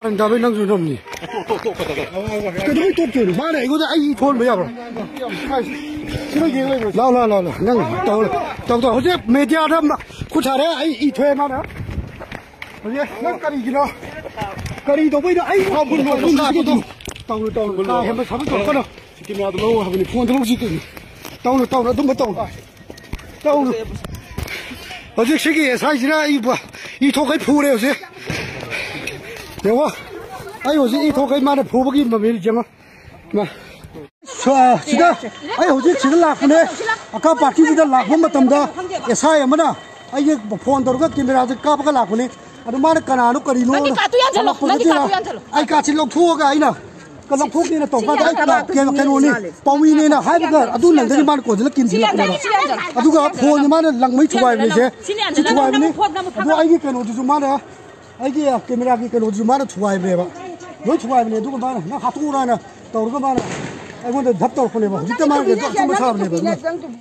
Anh bên đang dùng nồng nhỉ? Cái đấy tốt chứ, má này có thể anh thôn bây giờ rồi. Lo, năng tàu chứ media đó mà, cũng chả đấy anh thuê mà đó. Bây giờ năng cái gì đó, cái gì đó bây giờ anh không buồn tàu em mới sắm cái con đâu. Cái nào đâu, mình phun đâu gì cái tàu nó đúng tàu. Ở đây cái gì sai gì đó, anh thô cái phù đấy rồi. Được không? Ai hồi gì thôi cái mà nó phù cái mà mình chẳng mà chỉ đó ai hồi gì chỉ là lạc này các bạn chỉ là lạc mà tầm đó cái sai mà đó ai cái phone đó cái camera cái các cái lạc này anh mà cái nào nó cái gì nó ai cả chỉ lọc thua cái nào cái lọc thuốc này là tổng cái cái nó này bao nhiêu này là hai cái anh lần thứ ba của nó kiếm gì cái đó anh cái phone mà nó lăng mấy chục vài này chứ chục vài này anh cái nó chụp mà đó ai cái camera cái nó chụp mà nó chụp vài này vậy nói chung là mình đúng không bạn, nó hạt u ra nè, tàu các bạn, ai muốn đập tàu con này mà, chúng ta mang cái tàu chúng ta sao này vậy?